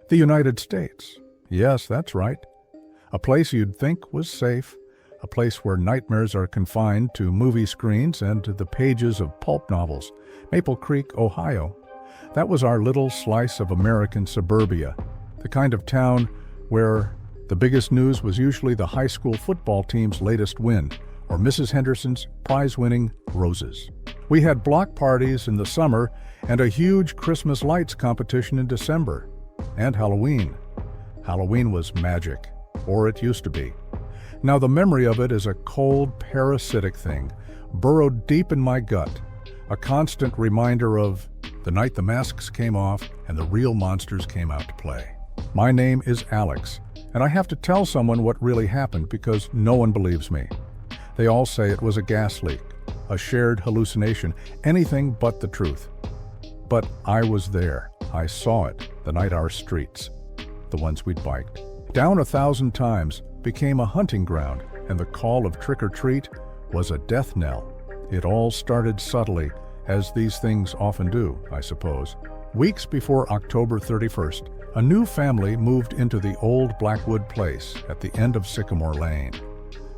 The United States. Yes, that's right. A place you'd think was safe, a place where nightmares are confined to movie screens and to the pages of pulp novels. Maple Creek, Ohio. That was our little slice of American suburbia, the kind of town where the biggest news was usually the high school football team's latest win, or Mrs. Henderson's prize-winning roses. We had block parties in the summer and a huge Christmas lights competition in December. And Halloween. Halloween was magic, or it used to be. Now the memory of it is a cold, parasitic thing, burrowed deep in my gut, a constant reminder of the night the masks came off and the real monsters came out to play. My name is Alex, and I have to tell someone what really happened because no one believes me. They all say it was a gas leak, a shared hallucination, anything but the truth. But I was there. I saw it the night our streets, the ones we'd biked, down 1,000 times, became a hunting ground, and the call of trick-or-treat was a death knell. It all started subtly, as these things often do, I suppose. Weeks before October 31st, a new family moved into the old Blackwood place at the end of Sycamore Lane.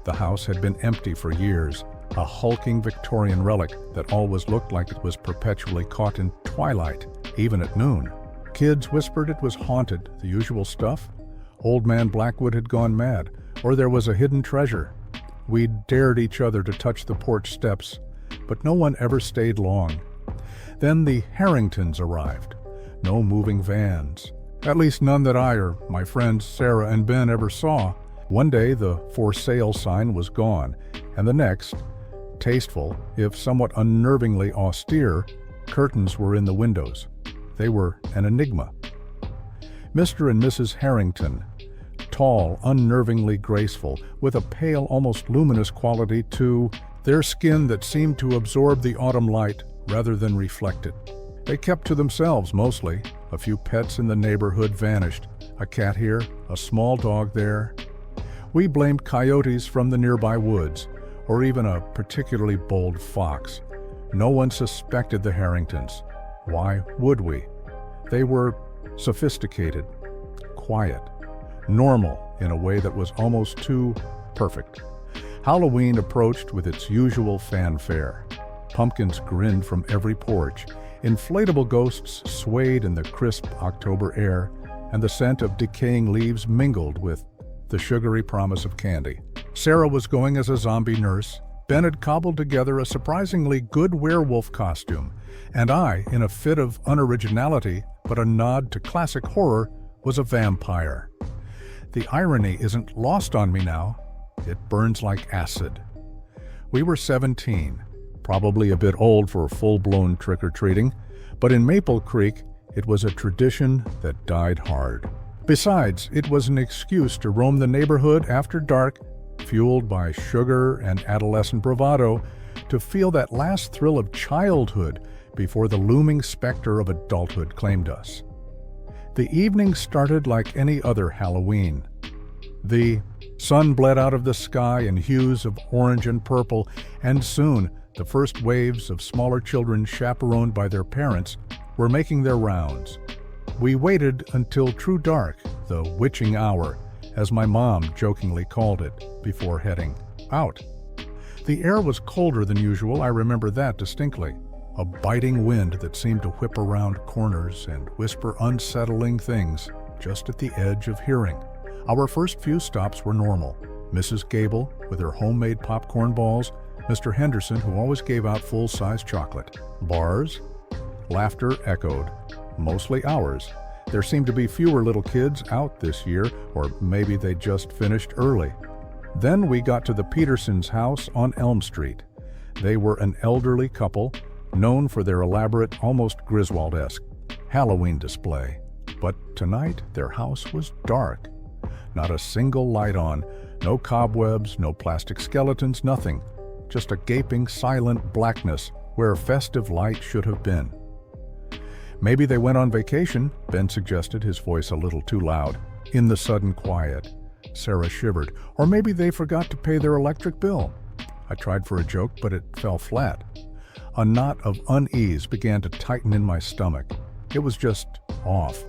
The house had been empty for years, a hulking Victorian relic that always looked like it was perpetually caught in twilight, even at noon. Kids whispered it was haunted, the usual stuff. Old Man Blackwood had gone mad, or there was a hidden treasure. We dared each other to touch the porch steps, but no one ever stayed long. Then the Harringtons arrived. No moving vans. At least none that I or my friends Sarah and Ben ever saw. One day the for sale sign was gone, and the next, tasteful, if somewhat unnervingly austere, curtains were in the windows. They were an enigma. Mr. and Mrs. Harrington, tall, unnervingly graceful, with a pale, almost luminous quality to their skin that seemed to absorb the autumn light rather than reflect it. They kept to themselves mostly. A few pets in the neighborhood vanished. A cat here, a small dog there. We blamed coyotes from the nearby woods, or even a particularly bold fox. No one suspected the Harringtons. Why would we? They were sophisticated, quiet, normal in a way that was almost too perfect. Halloween approached with its usual fanfare. Pumpkins grinned from every porch. Inflatable ghosts swayed in the crisp October air, and the scent of decaying leaves mingled with the sugary promise of candy. Sarah was going as a zombie nurse. Ben had cobbled together a surprisingly good werewolf costume, and I, in a fit of unoriginality but a nod to classic horror, was a vampire. The irony isn't lost on me now. It burns like acid. We were 17, probably a bit old for full-blown trick-or-treating, but in Maple Creek, it was a tradition that died hard. Besides, it was an excuse to roam the neighborhood after dark, fueled by sugar and adolescent bravado, to feel that last thrill of childhood before the looming specter of adulthood claimed us. The evening started like any other Halloween. The sun bled out of the sky in hues of orange and purple, and soon the first waves of smaller children chaperoned by their parents were making their rounds. We waited until true dark, the witching hour, as my mom jokingly called it, before heading out. The air was colder than usual, I remember that distinctly. A biting wind that seemed to whip around corners and whisper unsettling things just at the edge of hearing. Our first few stops were normal. Mrs. Gable with her homemade popcorn balls, Mr. Henderson who always gave out full-size chocolate. Bars, laughter echoed, mostly ours. There seemed to be fewer little kids out this year, or maybe they just finished early. Then we got to the Petersons' house on Elm Street. They were an elderly couple, known for their elaborate, almost Griswold-esque Halloween display. But tonight, their house was dark. Not a single light on, no cobwebs, no plastic skeletons, nothing. Just a gaping, silent blackness where festive light should have been. Maybe they went on vacation, Ben suggested, his voice a little too loud. In the sudden quiet, Sarah shivered. Or maybe they forgot to pay their electric bill. I tried for a joke, but it fell flat. A knot of unease began to tighten in my stomach. It was just off.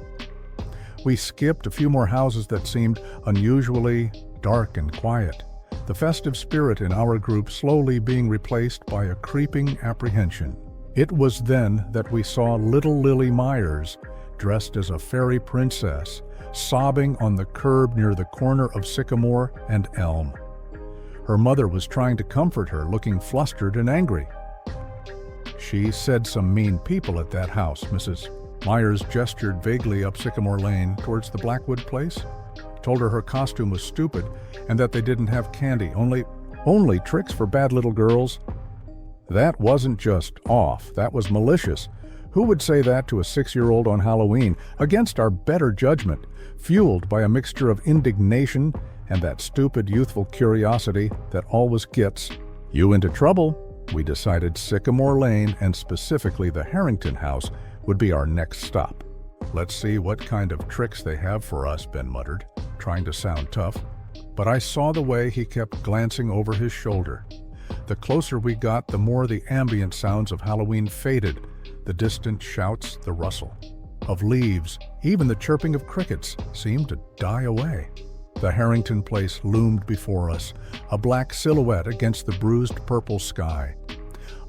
We skipped a few more houses that seemed unusually dark and quiet, the festive spirit in our group slowly being replaced by a creeping apprehension. It was then that we saw little Lily Myers, dressed as a fairy princess, sobbing on the curb near the corner of Sycamore and Elm. Her mother was trying to comfort her, looking flustered and angry. "She said some mean people at that house," Mrs. Myers gestured vaguely up Sycamore Lane towards the Blackwood place. "Told her her costume was stupid and that they didn't have candy, only tricks for bad little girls." That wasn't just off, that was malicious. Who would say that to a 6-year-old on Halloween, against our better judgment, fueled by a mixture of indignation and that stupid youthful curiosity that always gets you into trouble? We decided Sycamore Lane, and specifically the Harrington house, would be our next stop. "Let's see what kind of tricks they have for us," Ben muttered, trying to sound tough. But I saw the way he kept glancing over his shoulder. The closer we got, the more the ambient sounds of Halloween faded, the distant shouts, the rustle of leaves, even the chirping of crickets seemed to die away. The Harrington place loomed before us, a black silhouette against the bruised purple sky.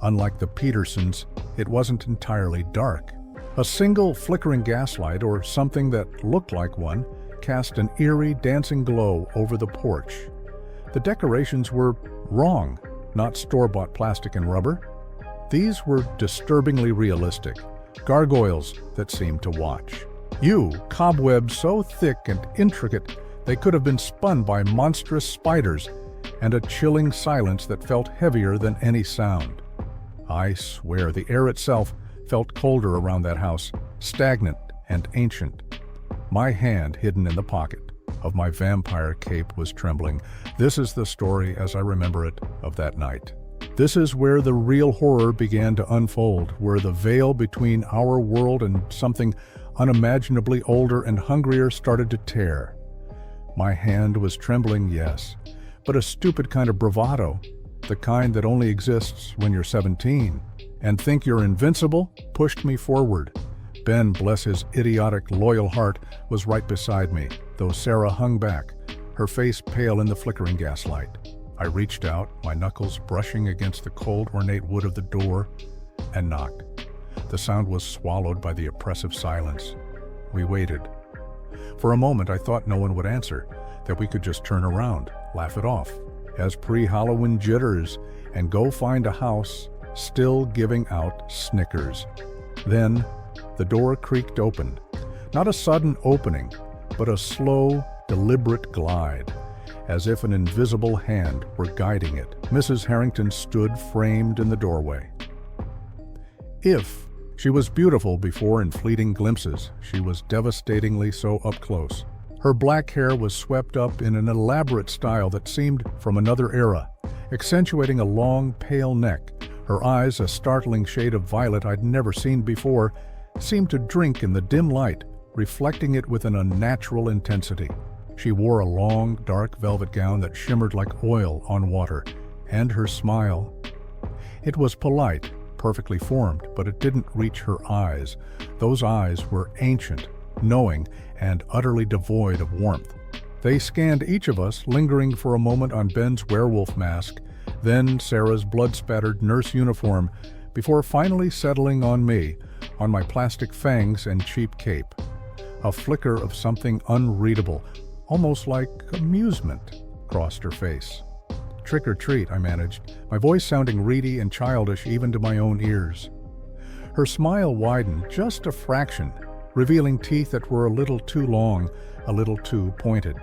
Unlike the Petersons, it wasn't entirely dark. A single flickering gaslight, or something that looked like one, cast an eerie dancing glow over the porch. The decorations were wrong, not store-bought plastic and rubber. These were disturbingly realistic, gargoyles that seemed to watch. Cobwebs so thick and intricate they could have been spun by monstrous spiders, and a chilling silence that felt heavier than any sound. I swear the air itself felt colder around that house, stagnant and ancient. My hand, hidden in the pocket of my vampire cape, was trembling. This is the story, as I remember it, of that night. This is where the real horror began to unfold, where the veil between our world and something unimaginably older and hungrier started to tear. My hand was trembling, yes, but a stupid kind of bravado, the kind that only exists when you're 17. And think you're invincible, pushed me forward. Ben, bless his idiotic, loyal heart, was right beside me, though Sarah hung back, her face pale in the flickering gaslight. I reached out, my knuckles brushing against the cold, ornate wood of the door, and knocked. The sound was swallowed by the oppressive silence. We waited. For a moment, I thought no one would answer, that we could just turn around, laugh it off, as pre-Halloween jitters, and go find a house still giving out Snickers. Then, the door creaked open. Not a sudden opening, but a slow, deliberate glide, as if an invisible hand were guiding it. Mrs. Harrington stood framed in the doorway. She was beautiful before in fleeting glimpses, she was devastatingly so up close. Her black hair was swept up in an elaborate style that seemed from another era, accentuating a long, pale neck. Her eyes, a startling shade of violet I'd never seen before, seemed to drink in the dim light, reflecting it with an unnatural intensity. She wore a long, dark velvet gown that shimmered like oil on water, and her smile. It was polite, perfectly formed, but it didn't reach her eyes. Those eyes were ancient, knowing, and utterly devoid of warmth. They scanned each of us, lingering for a moment on Ben's werewolf mask, then Sarah's blood-spattered nurse uniform, before finally settling on me, on my plastic fangs and cheap cape. A flicker of something unreadable, almost like amusement, crossed her face. "Trick or treat," I managed, my voice sounding reedy and childish even to my own ears. Her smile widened just a fraction, revealing teeth that were a little too long, a little too pointed.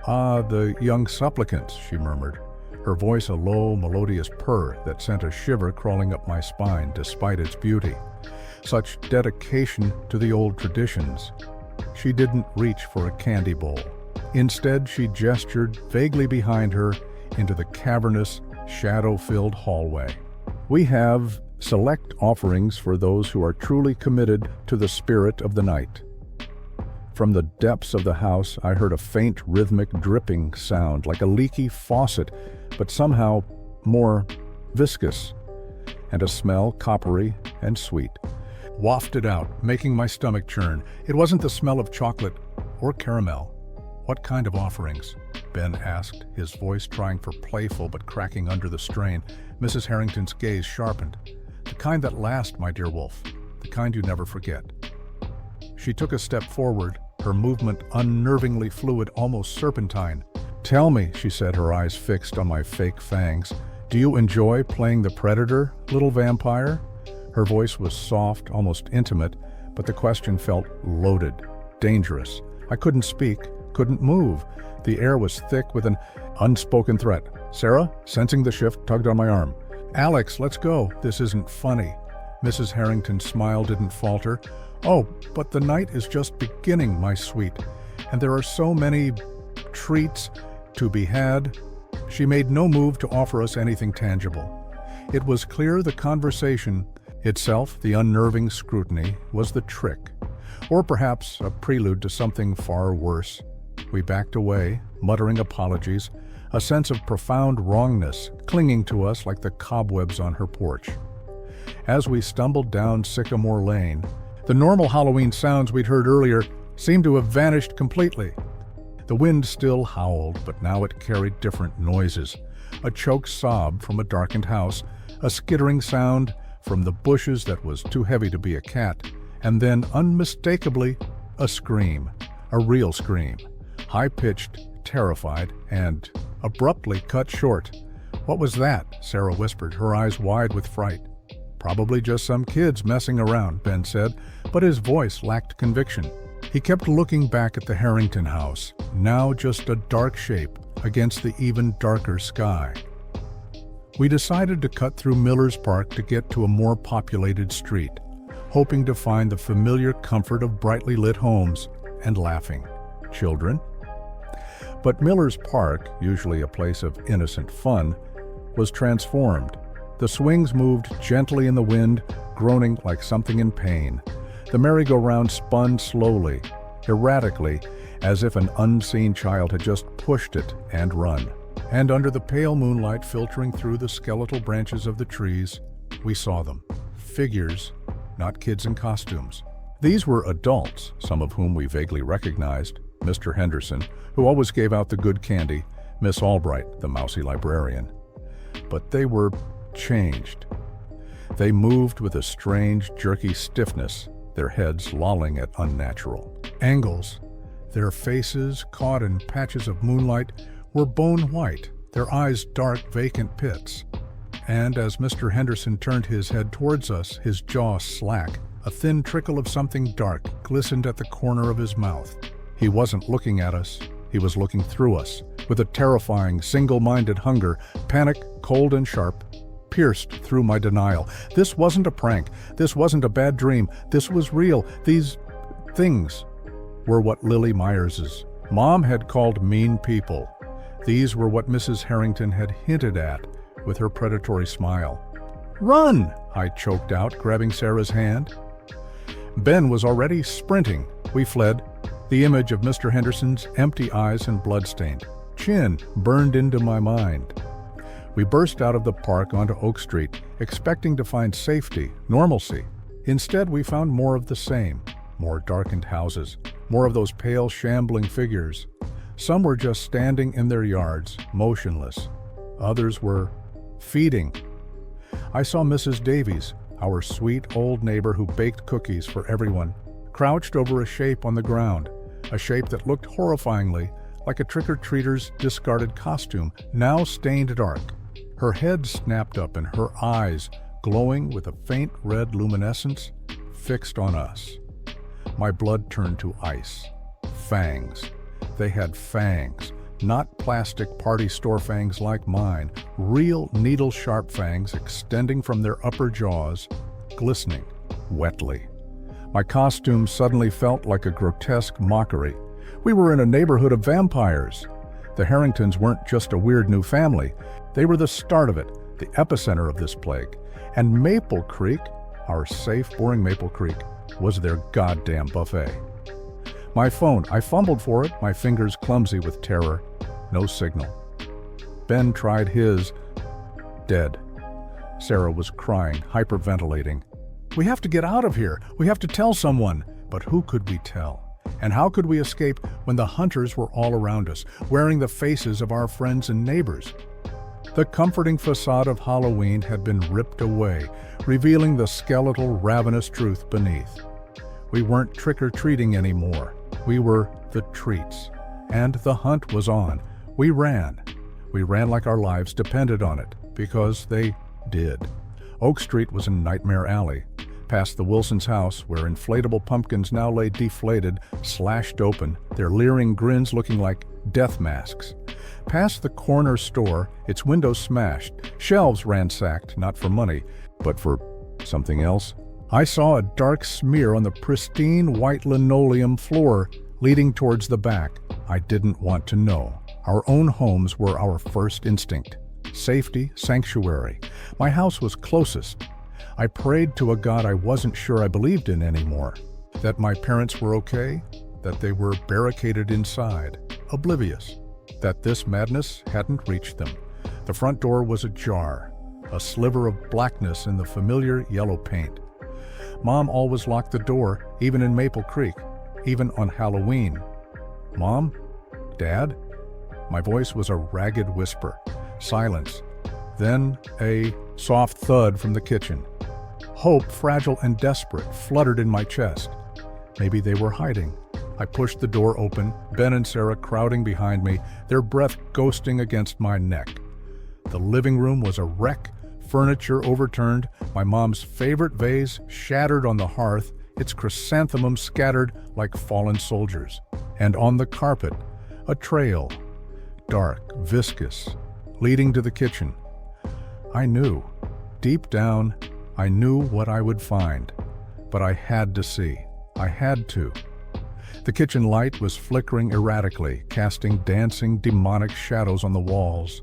"Ah, the young supplicants," she murmured, her voice a low, melodious purr that sent a shiver crawling up my spine despite its beauty. Such dedication to the old traditions. She didn't reach for a candy bowl. Instead, she gestured vaguely behind her into the cavernous, shadow-filled hallway. "We have select offerings for those who are truly committed to the spirit of the night." From the depths of the house, I heard a faint, rhythmic dripping sound, like a leaky faucet, but somehow more viscous, and a smell coppery and sweet wafted out, making my stomach churn. It wasn't the smell of chocolate, or caramel. What kind of offerings? Ben asked, his voice trying for playful but cracking under the strain. Mrs. Harrington's gaze sharpened. The kind that last, my dear wolf. The kind you never forget. She took a step forward, her movement unnervingly fluid, almost serpentine. Tell me, she said, her eyes fixed on my fake fangs, do you enjoy playing the predator, little vampire? Her voice was soft, almost intimate, but the question felt loaded, dangerous. I couldn't speak, couldn't move. The air was thick with an unspoken threat. Sarah, sensing the shift, tugged on my arm. Alex, let's go. This isn't funny. Mrs. Harrington's smile didn't falter. Oh, but the night is just beginning, my sweet, and there are so many treats to be had. She made no move to offer us anything tangible. It was clear the conversation itself, the unnerving scrutiny, was the trick, or perhaps a prelude to something far worse. We backed away, muttering apologies, a sense of profound wrongness clinging to us like the cobwebs on her porch. As we stumbled down Sycamore Lane, the normal Halloween sounds we'd heard earlier seemed to have vanished completely. The wind still howled, but now it carried different noises. A choked sob from a darkened house, a skittering sound from the bushes that was too heavy to be a cat, and then, unmistakably, a scream, a real scream, high-pitched, terrified, and abruptly cut short. What was that? Sarah whispered, her eyes wide with fright. Probably just some kids messing around, Ben said, but his voice lacked conviction. He kept looking back at the Harrington house, now just a dark shape against the even darker sky. We decided to cut through Miller's Park to get to a more populated street, hoping to find the familiar comfort of brightly lit homes and laughing children. But Miller's Park, usually a place of innocent fun, was transformed. The swings moved gently in the wind, groaning like something in pain. The merry-go-round spun slowly, erratically, as if an unseen child had just pushed it and run. And under the pale moonlight filtering through the skeletal branches of the trees, we saw them. Figures, not kids in costumes. These were adults, some of whom we vaguely recognized. Mr. Henderson, who always gave out the good candy, Miss Albright, the mousy librarian. But they were changed. They moved with a strange, jerky stiffness, their heads lolling at unnatural angles. Their faces, caught in patches of moonlight, were bone white, their eyes dark, vacant pits. And as Mr. Henderson turned his head towards us, his jaw slack, a thin trickle of something dark glistened at the corner of his mouth. He wasn't looking at us, he was looking through us, with a terrifying, single-minded hunger, panic, cold and sharp, pierced through my denial. This wasn't a prank, this wasn't a bad dream, this was real. These things were what Lily Myers's mom had called mean people. These were what Mrs. Harrington had hinted at with her predatory smile. "Run!" I choked out, grabbing Sarah's hand. Ben was already sprinting. We fled, the image of Mr. Henderson's empty eyes and blood-stained chin burned into my mind. We burst out of the park onto Oak Street, expecting to find safety, normalcy. Instead, we found more of the same, more darkened houses, more of those pale, shambling figures. Some were just standing in their yards, motionless. Others were feeding. I saw Mrs. Davies, our sweet old neighbor who baked cookies for everyone, crouched over a shape on the ground, a shape that looked horrifyingly like a trick-or-treater's discarded costume, now stained dark. Her head snapped up and her eyes, glowing with a faint red luminescence, fixed on us. My blood turned to ice. Fangs. They had fangs, not plastic party store fangs like mine, real needle-sharp fangs extending from their upper jaws, glistening wetly. My costume suddenly felt like a grotesque mockery. We were in a neighborhood of vampires. The Harringtons weren't just a weird new family. They were the start of it, the epicenter of this plague. And Maple Creek, our safe, boring Maple Creek, was their goddamn buffet. My phone, I fumbled for it, my fingers clumsy with terror. No signal. Ben tried his. Dead. Sarah was crying, hyperventilating. "We have to get out of here. We have to tell someone." But who could we tell? And how could we escape when the hunters were all around us, wearing the faces of our friends and neighbors? The comforting facade of Halloween had been ripped away, revealing the skeletal, ravenous truth beneath. We weren't trick-or-treating anymore. We were the treats. And the hunt was on. We ran. We ran like our lives depended on it, because they did. Oak Street was a nightmare alley. Past the Wilsons' house, where inflatable pumpkins now lay deflated, slashed open, their leering grins looking like death masks. Past the corner store, its windows smashed, shelves ransacked, not for money, but for something else. I saw a dark smear on the pristine white linoleum floor leading towards the back. I didn't want to know. Our own homes were our first instinct. Safety, sanctuary. My house was closest. I prayed to a God I wasn't sure I believed in anymore. That my parents were okay, that they were barricaded inside, oblivious, that this madness hadn't reached them. The front door was ajar, a sliver of blackness in the familiar yellow paint. Mom always locked the door, even in Maple Creek, even on Halloween. Mom? Dad? My voice was a ragged whisper. Silence. Then a soft thud from the kitchen. Hope, fragile and desperate, fluttered in my chest. Maybe they were hiding. I pushed the door open, Ben and Sarah crowding behind me, their breath ghosting against my neck. The living room was a wreck, furniture overturned, my mom's favorite vase shattered on the hearth, its chrysanthemums scattered like fallen soldiers. And on the carpet, a trail, dark, viscous, leading to the kitchen. I knew, deep down, I knew what I would find, but I had to see. I had to. The kitchen light was flickering erratically, casting dancing, demonic shadows on the walls.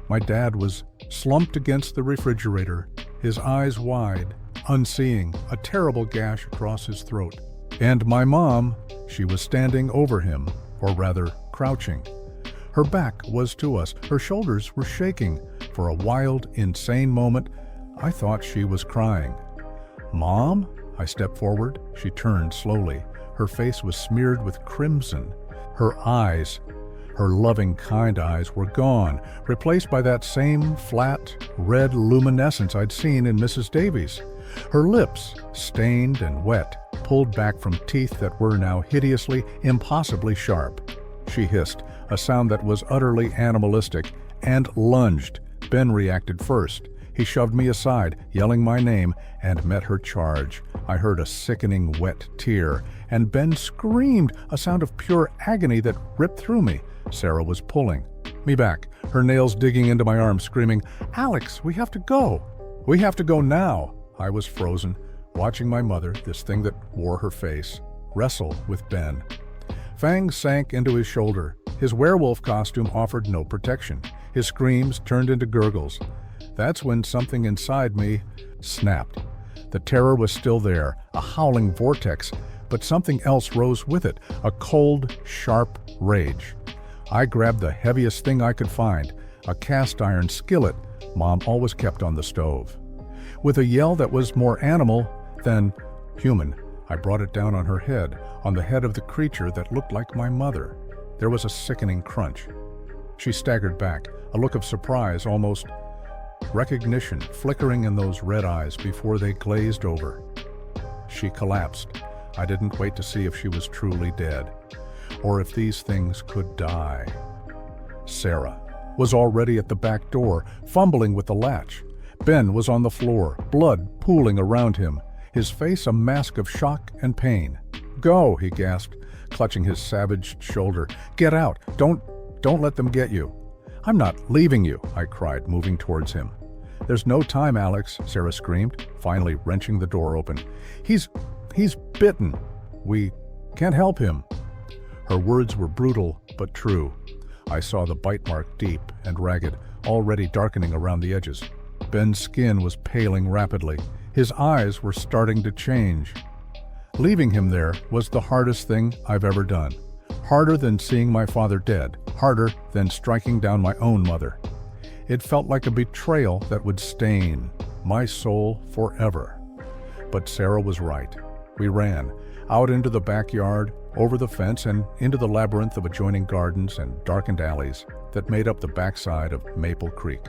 My dad was slumped against the refrigerator, his eyes wide, unseeing, a terrible gash across his throat. And my mom, she was standing over him, or rather, crouching. Her back was to us, her shoulders were shaking. For a wild, insane moment, I thought she was crying. Mom? I stepped forward. She turned slowly. Her face was smeared with crimson. Her eyes, her loving, kind eyes, were gone, replaced by that same flat, red luminescence I'd seen in Mrs. Davies. Her lips, stained and wet, pulled back from teeth that were now hideously, impossibly sharp. She hissed, a sound that was utterly animalistic, and lunged. Ben reacted first. He shoved me aside, yelling my name, and met her charge. I heard a sickening wet tear, and Ben screamed, a sound of pure agony that ripped through me. Sarah was pulling me back, her nails digging into my arm, screaming, "Alex, we have to go. We have to go now." I was frozen, watching my mother, this thing that wore her face, wrestle with Ben. FANGS sank into his shoulder. His werewolf costume offered no protection. His screams turned into gurgles. That's when something inside me snapped. The terror was still there, a howling vortex, but something else rose with it, a cold, sharp rage. I grabbed the heaviest thing I could find, a cast iron skillet Mom always kept on the stove. With a yell that was more animal than human, I brought it down on her head, on the head of the creature that looked like my mother. There was a sickening crunch. She staggered back, a look of surprise, almost recognition, flickering in those red eyes before they glazed over. She collapsed. I didn't wait to see if she was truly dead, or if these things could die. Sarah was already at the back door, fumbling with the latch. Ben was on the floor, blood pooling around him, his face a mask of shock and pain. "Go," he gasped, clutching his savaged shoulder. "Get out. Don't let them get you." "I'm not leaving you," I cried, moving towards him. "There's no time, Alex," Sarah screamed, finally wrenching the door open. He's bitten. We can't help him." Her words were brutal, but true. I saw the bite mark deep and ragged, already darkening around the edges. Ben's skin was paling rapidly. His eyes were starting to change. Leaving him there was the hardest thing I've ever done. Harder than seeing my father dead. Harder than striking down my own mother. It felt like a betrayal that would stain my soul forever. But Sarah was right. We ran, out into the backyard, over the fence and into the labyrinth of adjoining gardens and darkened alleys that made up the backside of Maple Creek.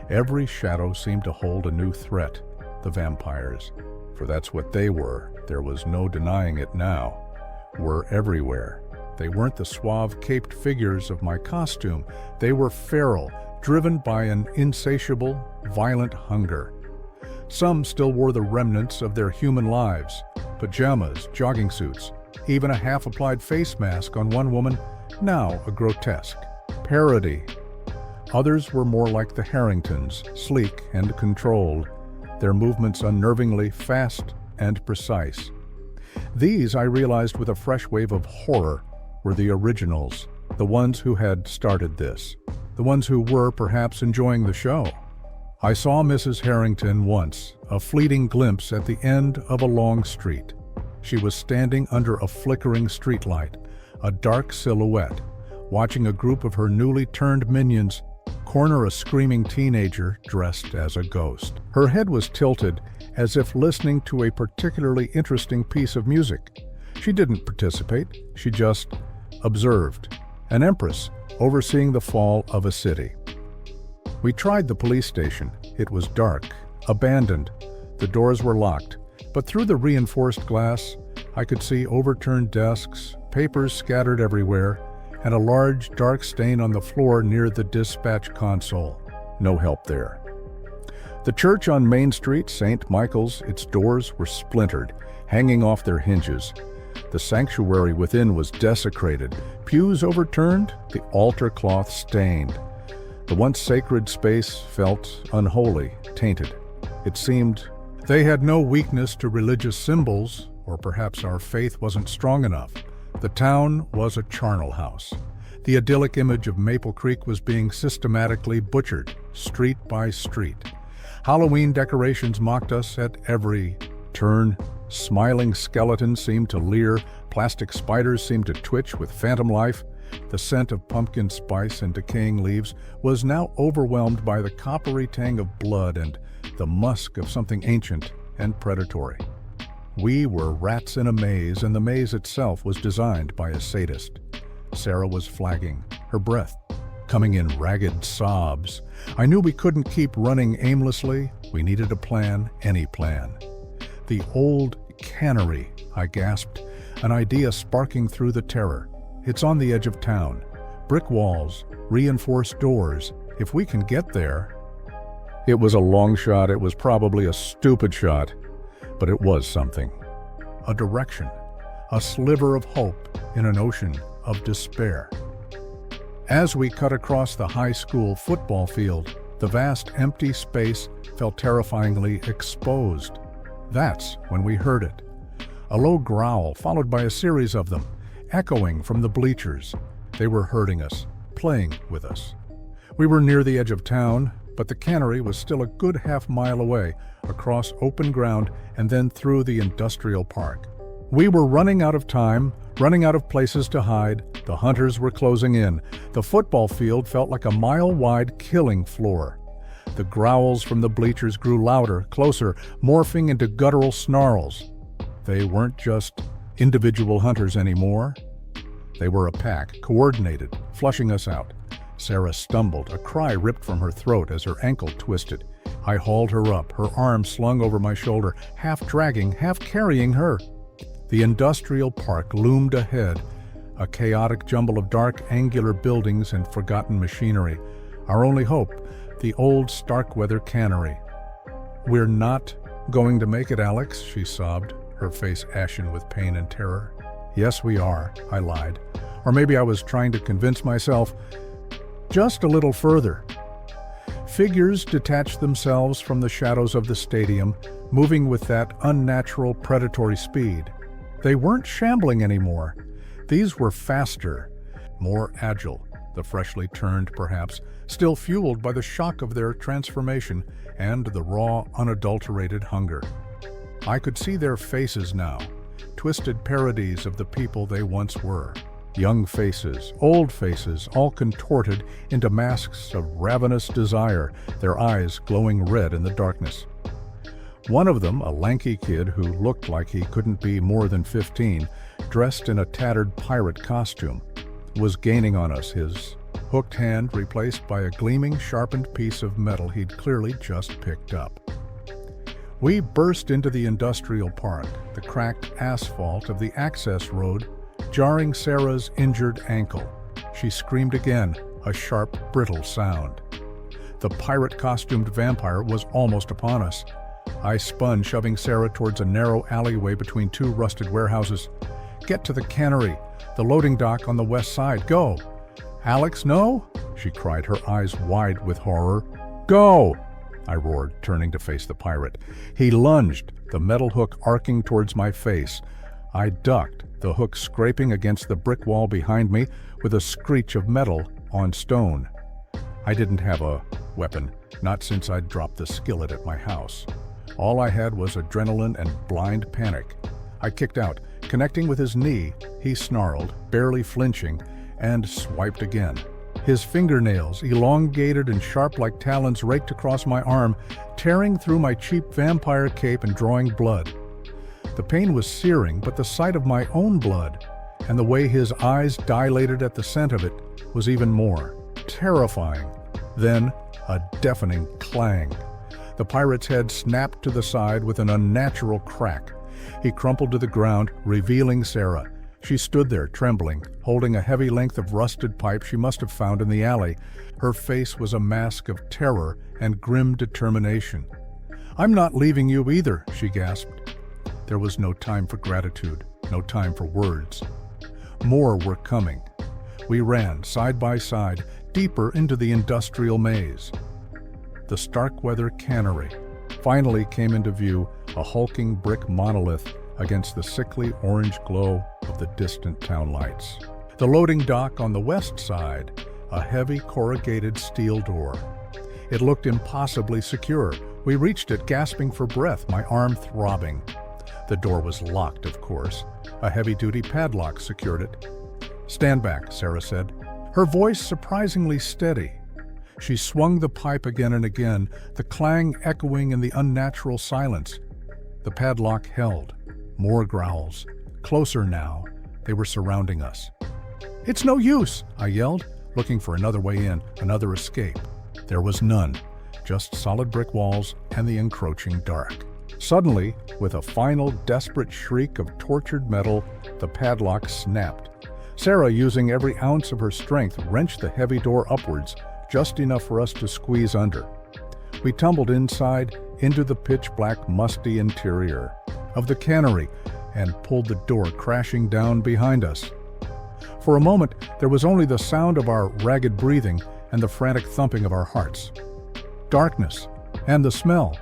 Every shadow seemed to hold a new threat, the vampires. For that's what they were. There was no denying it now. Were everywhere. They weren't the suave, caped figures of my costume. They were feral, driven by an insatiable, violent hunger. Some still wore the remnants of their human lives, pajamas, jogging suits, even a half-applied face mask on one woman, now a grotesque parody. Others were more like the Harringtons, sleek and controlled, their movements unnervingly fast and precise. These, I realized with a fresh wave of horror, were the originals, the ones who had started this, the ones who were perhaps enjoying the show. I saw Mrs. Harrington once, a fleeting glimpse at the end of a long street. She was standing under a flickering streetlight, a dark silhouette, watching a group of her newly turned minions corner a screaming teenager dressed as a ghost. Her head was tilted as if listening to a particularly interesting piece of music. She didn't participate, she just observed, an empress overseeing the fall of a city. We tried the police station. It was dark, abandoned. The doors were locked, but through the reinforced glass, I could see overturned desks, papers scattered everywhere, and a large dark stain on the floor near the dispatch console. No help there. The church on Main Street, St. Michael's, its doors were splintered, hanging off their hinges. The sanctuary within was desecrated, pews overturned, the altar cloth stained. The once sacred space felt unholy, tainted. It seemed they had no weakness to religious symbols, or perhaps our faith wasn't strong enough. The town was a charnel house. The idyllic image of Maple Creek was being systematically butchered, street by street. Halloween decorations mocked us at every turn. Smiling skeletons seemed to leer, plastic spiders seemed to twitch with phantom life. The scent of pumpkin spice and decaying leaves was now overwhelmed by the coppery tang of blood and the musk of something ancient and predatory. We were rats in a maze, and the maze itself was designed by a sadist. Sarah was flagging, her breath coming in ragged sobs. I knew we couldn't keep running aimlessly. We needed a plan, any plan. The old cannery, I gasped, an idea sparking through the terror. It's on the edge of town. Brick walls, reinforced doors. If we can get there. It was a long shot. It was probably a stupid shot. But it was something. A direction. A sliver of hope in an ocean of despair. As we cut across the high school football field, the vast empty space felt terrifyingly exposed. That's when we heard it. A low growl followed by a series of them, echoing from the bleachers. They were hurting us, playing with us. We were near the edge of town, but the cannery was still a good half-mile away, across open ground and then through the industrial park. We were running out of time, running out of places to hide. The hunters were closing in. The football field felt like a mile-wide killing floor. The growls from the bleachers grew louder, closer, morphing into guttural snarls. They weren't just individual hunters anymore. They were a pack, coordinated, flushing us out. Sarah stumbled, a cry ripped from her throat as her ankle twisted. I hauled her up, her arm slung over my shoulder, half dragging, half carrying her. The industrial park loomed ahead, a chaotic jumble of dark, angular buildings and forgotten machinery. Our only hope, the old Starkweather cannery. "We're not going to make it, Alex," she sobbed, her face ashen with pain and terror. "Yes, we are," I lied. Or maybe I was trying to convince myself. Just a little further. Figures detached themselves from the shadows of the stadium, moving with that unnatural predatory speed. They weren't shambling anymore. These were faster, more agile, the freshly turned perhaps, still fueled by the shock of their transformation and the raw, unadulterated hunger. I could see their faces now, twisted parodies of the people they once were. Young faces, old faces, all contorted into masks of ravenous desire, their eyes glowing red in the darkness. One of them, a lanky kid who looked like he couldn't be more than 15, dressed in a tattered pirate costume, was gaining on us, his hooked hand replaced by a gleaming, sharpened piece of metal he'd clearly just picked up. We burst into the industrial park, the cracked asphalt of the access road jarring Sarah's injured ankle. She screamed again, a sharp, brittle sound. The pirate-costumed vampire was almost upon us. I spun, shoving Sarah towards a narrow alleyway between two rusted warehouses. "Get to the cannery, the loading dock on the west side, go!" "Alex, no?" she cried, her eyes wide with horror. "Go!" I roared, turning to face the pirate. He lunged, the metal hook arcing towards my face. I ducked, the hook scraping against the brick wall behind me with a screech of metal on stone. I didn't have a weapon, not since I'd dropped the skillet at my house. All I had was adrenaline and blind panic. I kicked out, connecting with his knee. He snarled, barely flinching, and swiped again. His fingernails, elongated and sharp like talons, raked across my arm, tearing through my cheap vampire cape and drawing blood. The pain was searing, but the sight of my own blood, and the way his eyes dilated at the scent of it, was even more terrifying. Then, a deafening clang. The pirate's head snapped to the side with an unnatural crack. He crumpled to the ground, revealing Sarah. She stood there, trembling, holding a heavy length of rusted pipe she must have found in the alley. Her face was a mask of terror and grim determination. "I'm not leaving you either," she gasped. There was no time for gratitude, no time for words. More were coming. We ran, side by side, deeper into the industrial maze. The Starkweather Cannery finally came into view, a hulking brick monolith against the sickly orange glow of the distant town lights. The loading dock on the west side, a heavy corrugated steel door. It looked impossibly secure. We reached it, gasping for breath, my arm throbbing. The door was locked, of course. A heavy-duty padlock secured it. "Stand back," Sarah said, her voice surprisingly steady. She swung the pipe again and again, the clang echoing in the unnatural silence. The padlock held. More growls. Closer now. They were surrounding us. "It's no use," I yelled, looking for another way in, another escape. There was none, just solid brick walls and the encroaching dark. Suddenly, with a final desperate shriek of tortured metal, the padlock snapped. Sarah, using every ounce of her strength, wrenched the heavy door upwards, just enough for us to squeeze under. We tumbled inside, into the pitch-black, musty interior of the cannery, and pulled the door crashing down behind us. For a moment, there was only the sound of our ragged breathing and the frantic thumping of our hearts. Darkness, and the smell.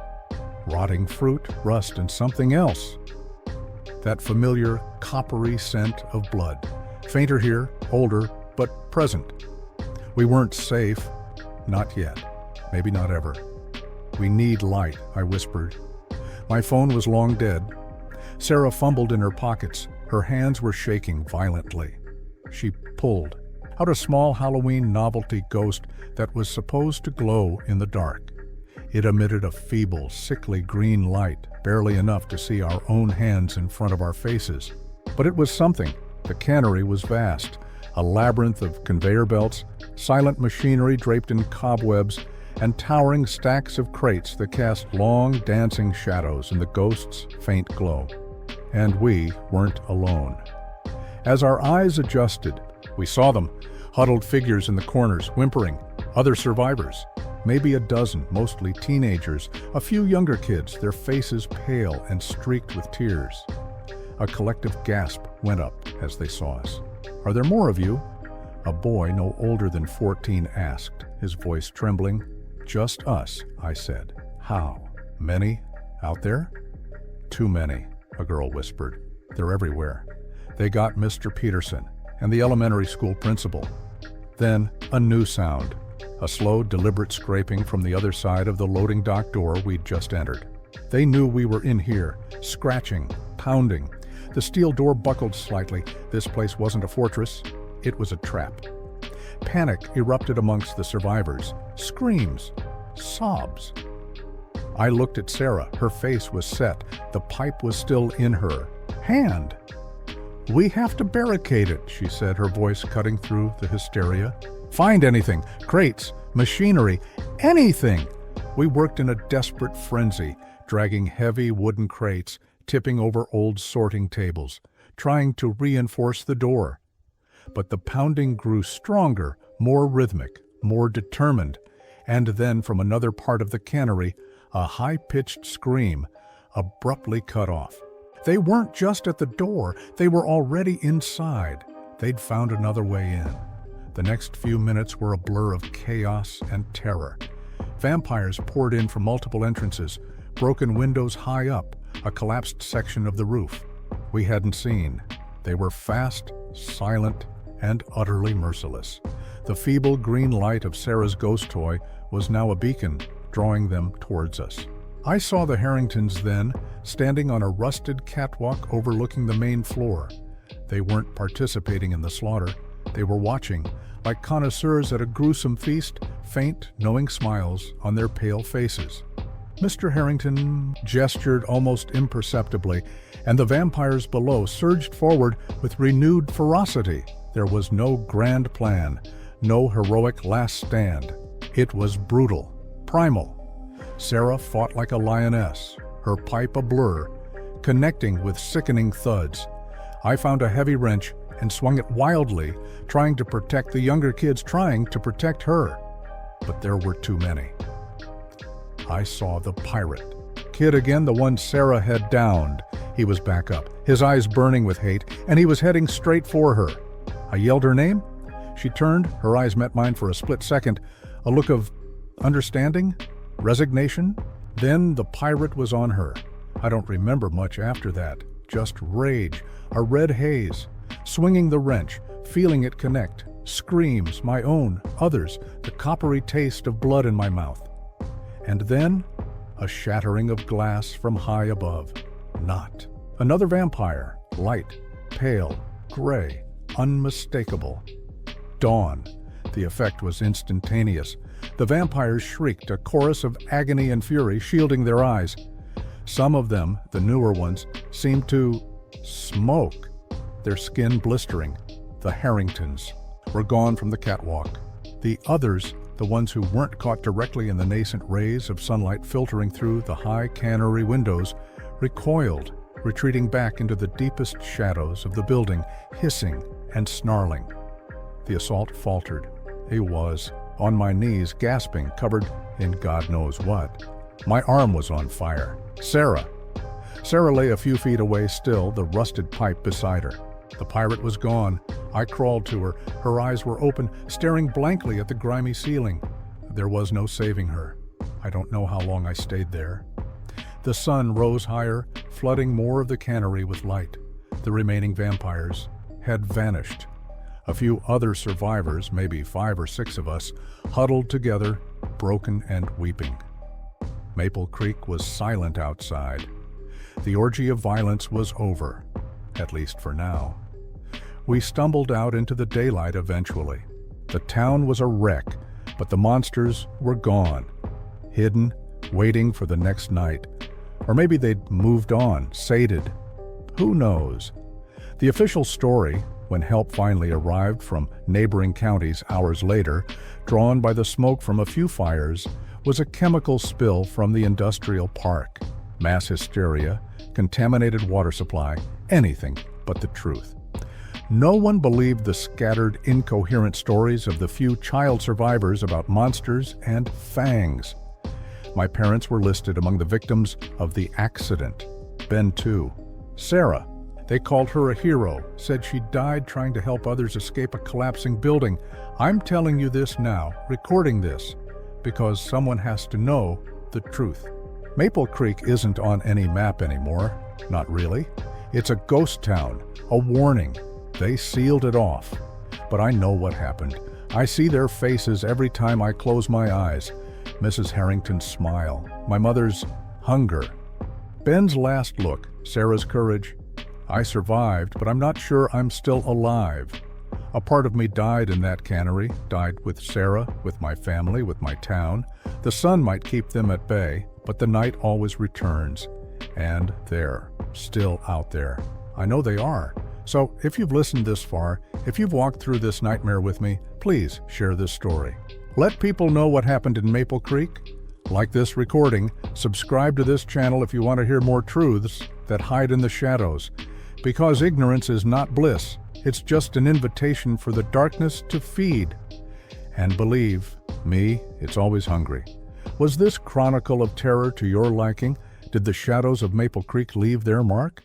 Rotting fruit, rust, and something else. That familiar, coppery scent of blood. Fainter here, older, but present. We weren't safe. Not yet. Maybe not ever. "We need light," I whispered. My phone was long dead. Sarah fumbled in her pockets. Her hands were shaking violently. She pulled out a small Halloween novelty ghost that was supposed to glow in the dark. It emitted a feeble, sickly green light, barely enough to see our own hands in front of our faces. But it was something. The cannery was vast, a labyrinth of conveyor belts, silent machinery draped in cobwebs, and towering stacks of crates that cast long, dancing shadows in the ghost's faint glow. And we weren't alone. As our eyes adjusted, we saw them, huddled figures in the corners, whimpering, other survivors. Maybe a dozen, mostly teenagers, a few younger kids, their faces pale and streaked with tears. A collective gasp went up as they saw us. "Are there more of you?" A boy no older than 14 asked, his voice trembling. "Just us," I said. "How? Many? Out there?" "Too many," a girl whispered. "They're everywhere. They got Mr. Peterson and the elementary school principal." Then a new sound, a slow, deliberate scraping from the other side of the loading dock door we'd just entered. They knew we were in here, scratching, pounding. The steel door buckled slightly. This place wasn't a fortress. It was a trap. Panic erupted amongst the survivors. Screams. Sobs. I looked at Sarah. Her face was set. The pipe was still in her hand. "We have to barricade it," she said, her voice cutting through the hysteria. "Find anything, crates, machinery, anything." We worked in a desperate frenzy, dragging heavy wooden crates, tipping over old sorting tables, trying to reinforce the door. But the pounding grew stronger, more rhythmic, more determined, and then from another part of the cannery, a high-pitched scream, abruptly cut off. They weren't just at the door, they were already inside. They'd found another way in. The next few minutes were a blur of chaos and terror. Vampires poured in from multiple entrances, broken windows high up, a collapsed section of the roof. We hadn't seen. They were fast, silent, and utterly merciless. The feeble green light of Sarah's ghost toy was now a beacon, drawing them towards us. I saw the Harringtons then, standing on a rusted catwalk overlooking the main floor. They weren't participating in the slaughter. They were watching, like connoisseurs at a gruesome feast, faint, knowing smiles on their pale faces. Mr. Harrington gestured almost imperceptibly, and the vampires below surged forward with renewed ferocity. There was no grand plan, no heroic last stand. It was brutal, primal. Sarah fought like a lioness, her pipe a blur, connecting with sickening thuds. I found a heavy wrench and swung it wildly, trying to protect the younger kids, trying to protect her. But there were too many. I saw the pirate. Kid again, the one Sarah had downed. He was back up, his eyes burning with hate, and he was heading straight for her. I yelled her name. She turned, her eyes met mine for a split second, a look of understanding, resignation. Then the pirate was on her. I don't remember much after that, just rage, a red haze, swinging the wrench, feeling it connect, screams, my own, others, the coppery taste of blood in my mouth. And then, a shattering of glass from high above. Not. Another vampire, light, pale, gray, unmistakable. Dawn. The effect was instantaneous. The vampires shrieked, a chorus of agony and fury, shielding their eyes. Some of them, the newer ones, seemed to smoke, their skin blistering. The Harringtons were gone from the catwalk. The others, the ones who weren't caught directly in the nascent rays of sunlight filtering through the high cannery windows, recoiled, retreating back into the deepest shadows of the building, hissing and snarling. The assault faltered. I was on my knees, gasping, covered in God knows what. My arm was on fire. Sarah. Sarah lay a few feet away still, the rusted pipe beside her. The pirate was gone. I crawled to her. Her eyes were open, staring blankly at the grimy ceiling. There was no saving her. I don't know how long I stayed there. The sun rose higher, flooding more of the cannery with light. The remaining vampires had vanished. A few other survivors, maybe 5 or 6 of us, huddled together, broken and weeping. Maple Creek was silent outside. The orgy of violence was over, at least for now. We stumbled out into the daylight eventually. The town was a wreck, but the monsters were gone, hidden, waiting for the next night. Or maybe they'd moved on, sated. Who knows? The official story, when help finally arrived from neighboring counties hours later, drawn by the smoke from a few fires, was a chemical spill from the industrial park. Mass hysteria, contaminated water supply, anything but the truth. No one believed the scattered, incoherent stories of the few child survivors about monsters and FANGS. My parents were listed among the victims of the accident. Ben too. Sarah. They called her a hero, said she died trying to help others escape a collapsing building. I'm telling you this now, recording this, because someone has to know the truth. Maple Creek isn't on any map anymore. Not really. It's a ghost town, a warning. They sealed it off. But I know what happened. I see their faces every time I close my eyes. Mrs. Harrington's smile, my mother's hunger. Ben's last look, Sarah's courage. I survived, but I'm not sure I'm still alive. A part of me died in that cannery, died with Sarah, with my family, with my town. The sun might keep them at bay, but the night always returns. And they're still out there. I know they are. So, if you've listened this far, if you've walked through this nightmare with me, please share this story. Let people know what happened in Maple Creek. Like this recording, subscribe to this channel if you want to hear more truths that hide in the shadows. Because ignorance is not bliss, it's just an invitation for the darkness to feed. And believe me, it's always hungry. Was this chronicle of terror to your liking? Did the shadows of Maple Creek leave their mark?